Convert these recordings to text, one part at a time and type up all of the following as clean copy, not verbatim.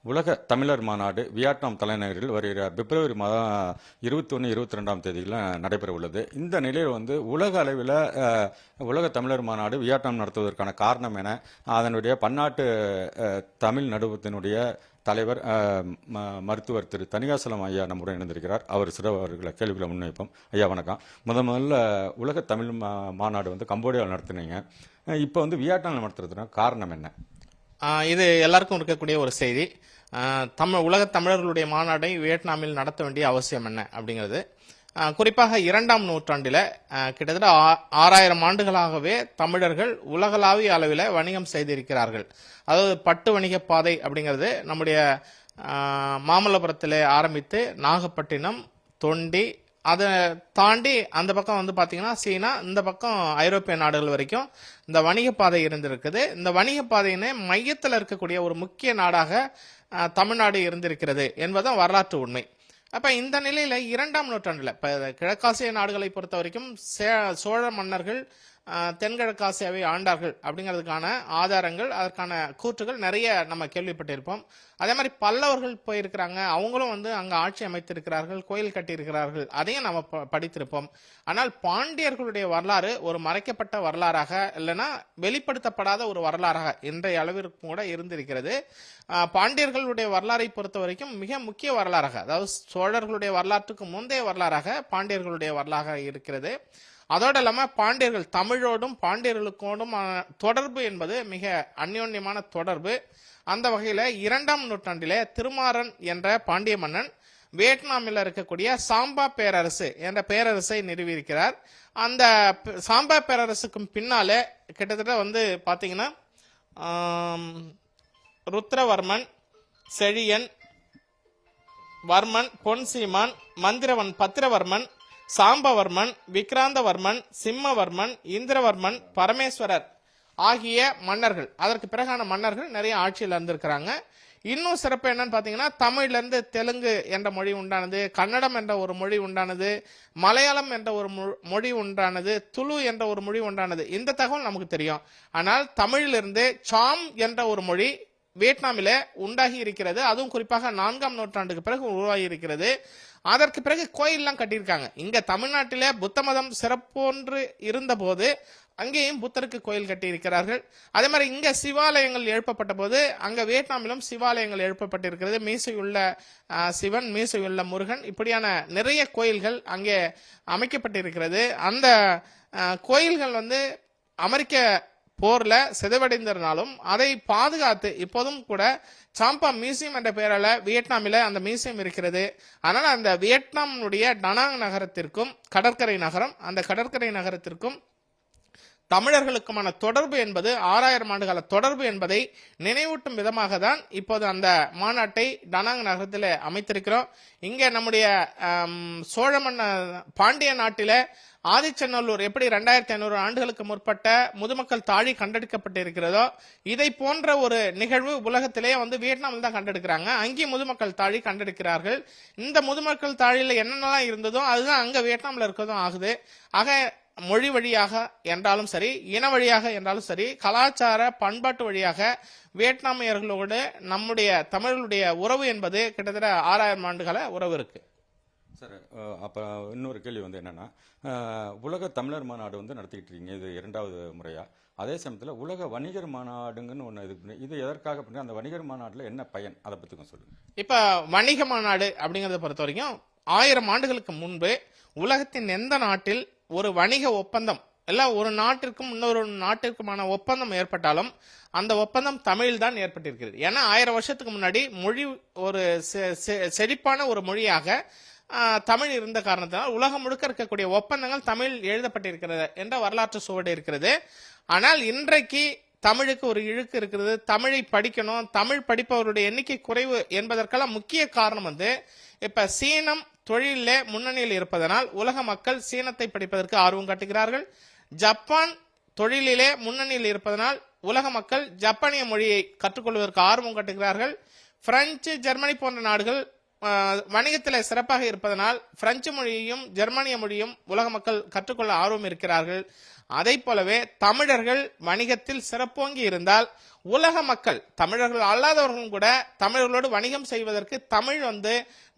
உலக தமிழர் மாநாடு வியட்நாம் தலைநகரில் வருகிற பிப்ரவரி மாதம் 21, 22ஆம் தேதியில் நடைபெற உள்ளது. இந்த நிலையில் உலக அளவில் உலக தமிழர் மாநாடு வியட்நாம் நடத்துவதற்கான காரணம் என அதனுடைய பன்னாட்டு தமிழ் நடுவத்தினுடைய தலைவர் மருத்துவர் திரு தணிகாசலம் ஐயா நம்முடன் இணைந்திருக்கிறார். அவர் சில கேள்விகளை முன்வைப்போம். ஐயா வணக்கம். முதல்ல உலக தமிழ் மாநாடு கம்போடியாவில் நடத்துனீங்க. இப்போ வியட்நாமில் நடத்துறதுனா காரணம் என்ன? இது எல்லாருக்கும் இருக்கக்கூடிய ஒரு செய்தி. உலக தமிழர்களுடைய மாநாட்டை வியட்நாமில் நடத்த வேண்டிய அவசியம் என்ன அப்படிங்கிறது. குறிப்பாக 2ஆம் நூற்றாண்டில் கிட்டத்தட்ட 6000 ஆண்டுகளாகவே தமிழர்கள் உலகளாவிய அளவில் வணிகம் செய்திருக்கிறார்கள். அதாவது பட்டு வணிக பாதை அப்படிங்கிறது நம்முடைய மாமல்லபுரத்தில் ஆரம்பித்து நாகப்பட்டினம், தொண்டி, அதை தாண்டி அந்த பக்கம் பாத்தீங்கன்னா சீனா, இந்த பக்கம் ஐரோப்பிய நாடுகள் வரைக்கும் இந்த வணிக பாதை இருந்திருக்குது. இந்த வணிக பாதையினை மையத்தில் இருக்கக்கூடிய ஒரு முக்கிய நாடாக தமிழ்நாடு இருந்திருக்கிறது என்பதும் வரலாற்று உண்மை. அப்ப இந்த நிலையில 2ஆம் நூற்றாண்டுல இப்ப கிழக்காசிய நாடுகளை பொறுத்த வரைக்கும் சோழ மன்னர்கள் தென்கிழக்காசியாவை ஆண்டார்கள் அப்படிங்கிறதுக்கான ஆதாரங்கள், அதற்கான கூற்றுகள் நிறைய நம்ம கேள்விப்பட்டிருப்போம். அதே மாதிரி பல்லவர்கள் போயிருக்கிறாங்க, அவங்களும் அங்க ஆட்சி அமைத்திருக்கிறார்கள், கோயில் கட்டியிருக்கிறார்கள், அதையும் நம்ம படித்திருப்போம். ஆனால் பாண்டியர்களுடைய வரலாறு ஒரு மறைக்கப்பட்ட வரலாறாக, இல்லைன்னா வெளிப்படுத்தப்படாத ஒரு வரலாறாக இன்றைய அளவிற்கு கூட இருந்திருக்கிறது. பாண்டியர்களுடைய வரலாறை பொறுத்த வரைக்கும் மிக முக்கிய வரலாறாக, அதாவது சோழர்களுடைய வரலாற்றுக்கு முந்தைய வரலாறாக பாண்டியர்களுடைய வரலாறாக இருக்கிறது. அதோடு இல்லாம பாண்டியர்கள் தமிழோடும் பாண்டியர்களுக்கோடும் தொடர்பு என்பது மிக அந்யோன்யமான தொடர்பு. அந்த வகையில 2ஆம் நூற்றாண்டிலே திருமாறன் என்ற பாண்டிய மன்னன் வியட்நாமில் இருக்கக்கூடிய சாம்பா பேரரசு என்ற பேரரசை நிறுவியிருக்கிறார். அந்த சாம்பா பேரரசுக்கும் பின்னாலே கிட்டத்தட்ட பாத்தீங்கன்னா ருத்ரவர்மன், செழியன், வர்மன், பொன்சீமான், மந்திரவன், பத்திரவர்மன், சாம்பவர்மன், விக்ராந்தவர்மன், சிம்மவர்மன், இந்திரவர்மன், பரமேஸ்வரர் ஆகிய மன்னர்கள், அதற்கு பிறகான மன்னர்கள் நிறைய ஆட்சியில் இருந்திருக்கிறாங்க. இன்னும் சிறப்பு என்னன்னு பாத்தீங்கன்னா, தமிழ்ல இருந்து தெலுங்கு என்ற மொழி உண்டானது, கன்னடம் என்ற ஒரு மொழி உண்டானது, மலையாளம் என்ற ஒரு மொழி உண்டானது, துளு என்ற ஒரு மொழி உண்டானது. இந்த தகவல் நமக்கு தெரியும். ஆனால் தமிழிலிருந்து சாம் என்ற ஒரு மொழி வியட்நாமில உண்டாகி இருக்கிறது. அதுவும் குறிப்பாக 4ஆம் நூற்றாண்டுக்கு பிறகு உருவாகி இருக்கிறது. அதற்கு பிறகு கோயில்லாம் கட்டியிருக்காங்க. இங்க தமிழ்நாட்டில புத்த மதம் சிறப்போன்று இருந்த போது அங்கேயும் புத்தருக்கு கோயில் கட்டி இருக்கிறார்கள். அதே மாதிரி இங்க சிவாலயங்கள் எழுப்பப்பட்ட போது அங்க வியட்நாமிலும் சிவாலயங்கள் எழுப்பப்பட்டிருக்கிறது. மீசையுள்ள சிவன், மீசையுள்ள முருகன், இப்படியான நிறைய கோயில்கள் அங்கே அமைக்கப்பட்டிருக்கிறது. அந்த கோயில்கள் அமெரிக்க போர்ல சிதைவடைந்திருந்தாலும் அதை பாதுகாத்து இப்போதும் கூட சாம்பா மியூசியம் என்ற பெயரால வியட்நாமில அந்த மியூசியம் இருக்கிறது. அதனால அந்த வியட்நாமுடைய டனாங் நகரத்திற்கும் கடற்கரை நகரம், அந்த கடற்கரை நகரத்திற்கும் தமிழர்களுக்குமான தொடர்பு என்பது 6000 ஆண்டுகால தொடர்பு என்பதை நினைவூட்டும் விதமாக தான் இப்போது அந்த மாநாட்டை டனாங் நகரத்தில் அமைத்திருக்கிறோம். இங்க நம்முடைய சோழ பாண்டிய நாட்டில ஆதிச்சநல்லூர் எப்படி 2500 ஆண்டுகளுக்கு முற்பட்ட முதுமக்கள் தாழி கண்டெடுக்கப்பட்டிருக்கிறதோ, இதை போன்ற ஒரு நிகழ்வு உலகத்திலே வியட்நாமில் தான் கண்டெடுக்கிறாங்க. அங்கேயும் முதுமக்கள் தாழி கண்டெடுக்கிறார்கள். இந்த முதுமக்கள் தாழியில என்னென்னலாம் இருந்ததோ அதுதான் அங்க வியட்நாமில் இருக்கிறதும் ஆகுது. ஆக மொழி வழியாக என்றாலும் சரி, இன வழியாக என்றாலும் சரி, கலாச்சார பண்பாட்டு வழியாக வியட்நாமியர்களோடு நம்முடைய தமிழர்களுடைய உறவு என்பது கிட்டத்தட்ட 6000 ஆண்டுகால உறவு இருக்கு. சார், அப்போ இன்னொரு கேள்வி என்னன்னா, உலக தமிழர் மாநாடு நடத்திக்கிட்டு இருக்கீங்க, இது 2வது முறையா. அதே சமயத்தில் உலக வணிகர் மாநாடுங்கன்னு ஒன்று இது எதற்காக பண்ணி, அந்த வணிகர் மாநாட்டில் என்ன பயன், அதை பற்றி சொல்லுங்க. இப்போ வணிக மாநாடு அப்படிங்கிறத பொறுத்த வரைக்கும் 1000 ஆண்டுகளுக்கு முன்பு உலகத்தின் எந்த நாட்டில் ஒரு வணிக ஒப்பந்தம் இல்ல ஒரு நாட்டிற்கும் இன்னொரு நாட்டிற்குமான ஒப்பந்தம் ஏற்பட்டாலும் அந்த ஒப்பந்தம் தமிழில் தான் ஏற்பட்டிருக்கிறது. ஏன்னா 1000 வருஷத்துக்கு முன்னாடி மொழி ஒரு செழிப்பான ஒரு மொழியாக தமிழ் இருந்த காரணத்தினால் உலகம் முழுக்க இருக்கக்கூடிய ஒப்பந்தங்கள் தமிழில் எழுதப்பட்டிருக்கிறது என்ற வரலாற்று சுவடு இருக்கிறது. ஆனால் இன்றைக்கு தமிழுக்கு ஒரு இழுக்கு இருக்கிறது. தமிழை படிக்கணும், தமிழ் படிப்பவருடைய எண்ணிக்கை குறைவு என்பதற்கெல்லாம் முக்கிய காரணம் இப்ப சீனம் தொழிலே முன்னணியில் இருப்பதனால் உலக மக்கள் சீனத்தை படிப்பதற்கு ஆர்வம் காட்டுகிறார்கள். ஜப்பான் தொழிலிலே முன்னணியில் இருப்பதனால் உலக மக்கள் ஜப்பானிய மொழியை கற்றுக்கொள்வதற்கு ஆர்வம் காட்டுகிறார்கள். பிரெஞ்சு, ஜெர்மனி போன்ற நாடுகள் வணிகத்தில் சிறப்பாக இருப்பதனால் பிரெஞ்சு மொழியையும் ஜெர்மானிய மொழியும் உலக மக்கள் கற்றுக்கொள்ள ஆர்வம் இருக்கிறார்கள். அதை போலவே தமிழர்கள் வணிகத்தில் சிறப்போங்கி இருந்தால் உலக மக்கள், தமிழர்கள் அல்லாதவர்களும் கூட தமிழர்களோடு வணிகம் செய்வதற்கு தமிழ்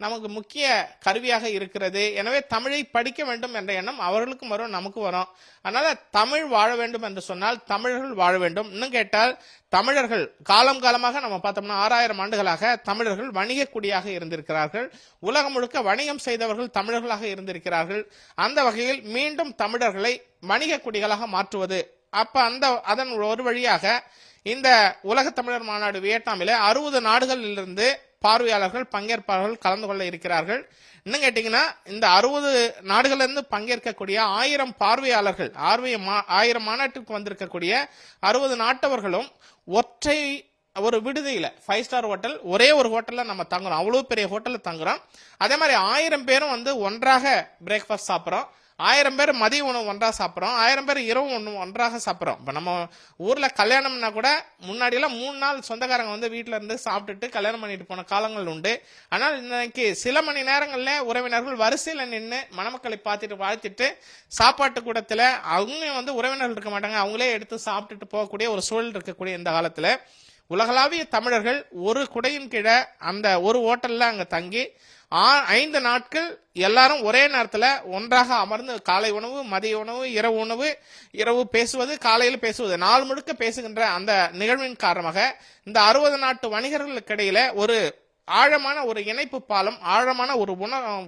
நமக்கு முக்கிய கருவியாக இருக்கிறது. எனவே தமிழை படிக்க வேண்டும் என்ற எண்ணம் அவர்களுக்கும் வரும், நமக்கு வரும். அதனால தமிழ் வாழ வேண்டும் என்று சொன்னால் தமிழர்கள் வாழ வேண்டும். இன்னும் கேட்டால் தமிழர்கள் காலம் காலமாக நம்ம பார்த்தோம்னா 6000 ஆண்டுகளாக தமிழர்கள் வணிக குடியாக இருந்திருக்கிறார்கள். உலகம் முழுக்க வணிகம் செய்தவர்கள் தமிழர்களாக இருந்திருக்கிறார்கள். அந்த வகையில் மீண்டும் தமிழர்களை வணிக குடிகளாக மாற்றுவது, அதன் ஒரு வழியாக இந்த உலக தமிழர் மாநாடு வியட்நாமிலே 60 நாடுகளிலிருந்து பார்வையாளர்கள், பங்கேற்பாளர்கள் கலந்து கொள்ள இருக்கிறார்கள். இன்னும் கேட்டீங்கன்னா இந்த 60 நாடுகளிலிருந்து பங்கேற்கக்கூடிய 1000 பார்வையாளர்கள், 1000 மாநாட்டுக்கு வந்திருக்கக்கூடிய 60 நாட்டவர்களும் ஒற்றை ஒரு விடுதியில 5 ஸ்டார் ஹோட்டல், ஒரே ஒரு ஹோட்டல்ல நம்ம தங்குறோம். அவ்வளவு பெரிய ஹோட்டல்ல தங்குறோம். அதே மாதிரி 1000 பேரும் ஒன்றாக பிரேக்ஃபாஸ்ட் சாப்பிட்றோம். 1000 பேர் மதிய உணவு ஒன்றா சாப்பிட்றோம். 1000 பேர் இரவு உணவு ஒன்றாக சாப்பிட்றோம். இப்ப நம்ம ஊர்ல கல்யாணம்னா கூட முன்னாடி எல்லாம் 3 நாள் சொந்தக்காரங்க வீட்டுல இருந்து சாப்பிட்டுட்டு கல்யாணம் பண்ணிட்டு போன காலங்கள் உண்டு. ஆனால் இன்னைக்கு சில மணி நேரங்கள்ல உறவினர்கள் வரிசையில நின்று மணமக்களை பார்த்துட்டு வாழ்த்திட்டு சாப்பாட்டு கூடத்துல அவங்க உறவினர்கள் இருக்க மாட்டாங்க, அவங்களே எடுத்து சாப்பிட்டுட்டு போகக்கூடிய ஒரு சூழல் இருக்கக்கூடிய இந்த காலத்துல உலகளாவிய தமிழர்கள் ஒரு குடையின் கீழே அந்த ஒரு ஹோட்டல்ல அங்க தங்கி 5 நாட்கள் எல்லாரும் ஒரே நேரத்துல ஒன்றாக அமர்ந்து காலை உணவு, மதிய உணவு, இரவு பேசுவது, காலையில் பேசுவது, நாள் முழுக்க பேசுகின்ற அந்த நிகழ்வின் காரணமாக இந்த 60 நாட்டு வணிகர்களுக்கு இடையில ஒரு ஆழமான ஒரு இணைப்பு பாலம், ஆழமான ஒரு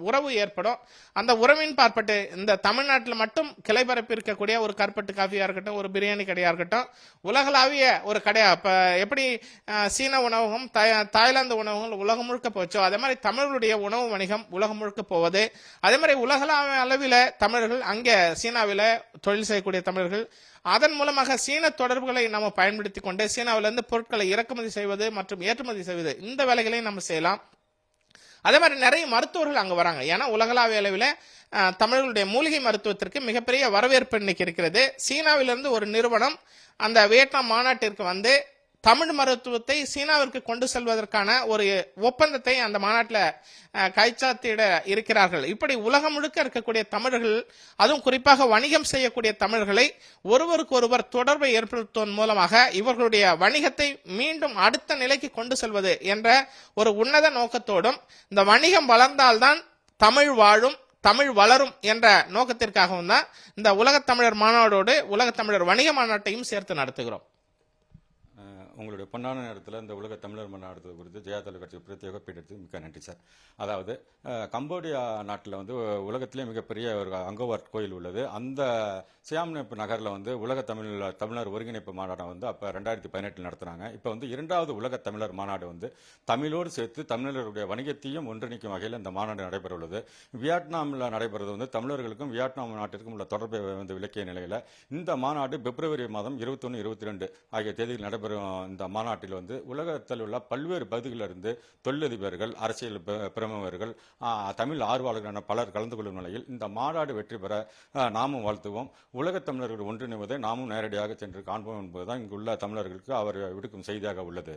உறவு ஏற்படும். அந்த உறவின் பார்ப்பட்டு இந்த தமிழ்நாட்டில் மட்டும் கிளைபரப்பி இருக்கக்கூடிய ஒரு கருப்பட்டு காஃபியா இருக்கட்டும், ஒரு பிரியாணி கடையா இருக்கட்டும், உலகளாவிய ஒரு கடையா, இப்ப எப்படி சீன உணவகம், தாய்லாந்து உணவகங்கள் உலகம் முழுக்க போச்சோ அதே மாதிரி தமிழர்களுடைய உணவு வணிகம் உலகம் முழுக்க போவது. அதே மாதிரி உலகளாவிய அளவில தமிழர்கள் அங்கே சீனாவில தொழில் செய்யக்கூடிய தமிழர்கள், அதன் மூலமாக சீன தொடர்புகளை நம்ம பயன்படுத்திக் கொண்டு சீனாவிலிருந்து பொருட்களை இறக்குமதி செய்வது மற்றும் ஏற்றுமதி செய்வது, இந்த வேலைகளையும் நம்ம செய்யலாம். அதே மாதிரி நிறைய மருத்துவர்கள் அங்க வராங்க. ஏன்னா உலகளாவிய அளவில் தமிழர்களுடைய மூலிகை மருத்துவத்திற்கு மிகப்பெரிய வரவேற்பு இன்னைக்கு இருக்கிறது. சீனாவிலிருந்து ஒரு நிறுவனம் அந்த வியட்நாம் மாநாட்டிற்கு தமிழ் மருத்துவத்தை சீனாவிற்கு கொண்டு செல்வதற்கான ஒரு ஒப்பந்தத்தை அந்த மாநாட்டில் கைச்சாத்திட இருக்கிறார்கள். இப்படி உலகம் முழுக்க இருக்கக்கூடிய தமிழர்கள், அதுவும் குறிப்பாக வணிகம் செய்யக்கூடிய தமிழர்களை ஒருவருக்கு ஒருவர் தொடர்பை ஏற்படுத்துவதன் மூலமாக இவர்களுடைய வணிகத்தை மீண்டும் அடுத்த நிலைக்கு கொண்டு செல்வது என்ற ஒரு உன்னத நோக்கத்தோடும், இந்த வணிகம் வளர்ந்தால்தான் தமிழ் வாழும், தமிழ் வளரும் என்ற நோக்கத்திற்காகவும் தான் இந்த உலகத்தமிழர் மாநாடோடு உலகத்தமிழர் வணிக மாநாட்டையும் சேர்த்து நடத்துகிறோம். உங்களுடைய பொன்னான நேரத்தில் இந்த உலக தமிழர் மாநாடு குறித்து ஜெயா தொலைக்காட்சி பிரத்யேக பீடத்துக்கு மிக்க நன்றி சார். அதாவது கம்போடியா நாட்டில் உலகத்திலே மிகப்பெரிய ஒரு அங்கோவார் கோயில் உள்ளது. அந்த சியாம்னெப் நகரில் உலக தமிழர் ஒருங்கிணைப்பு மாநாடு அப்போ 2018 நடத்துனாங்க. இப்போ 2வது உலக தமிழர் மாநாடு தமிழோடு சேர்த்து தமிழர்களுடைய வணிகத்தையும் ஒன்றிணைக்கும் வகையில் இந்த மாநாடு நடைபெற உள்ளது. வியட்நாமில் நடைபெறுவது தமிழர்களுக்கும் வியட்நாம் நாட்டிற்கும் உள்ள தொடர்பை விளக்கிய நிலையில் இந்த மாநாடு பிப்ரவரி மாதம் 21, 22 ஆகிய தேதியில் நடைபெறும். இந்த மாநாட்டில் உலகத்தில் உள்ள பல்வேறு பகுதிகளிலிருந்து தொழிலதிபர்கள், அரசியல் பிரமுகர்கள், தமிழ் ஆர்வலர்கள் என பலர் கலந்து கொள்ளும் நிலையில் இந்த மாநாடு வெற்றி பெற நாமும் வாழ்த்துவோம். உலகத் தமிழர்கள் ஒன்றிணைவதை நாமும் நேரடியாக சென்று காண்போம் என்பதுதான் இங்குள்ள தமிழர்களுக்கு அவர் விடுக்கும் செய்தியாக உள்ளது.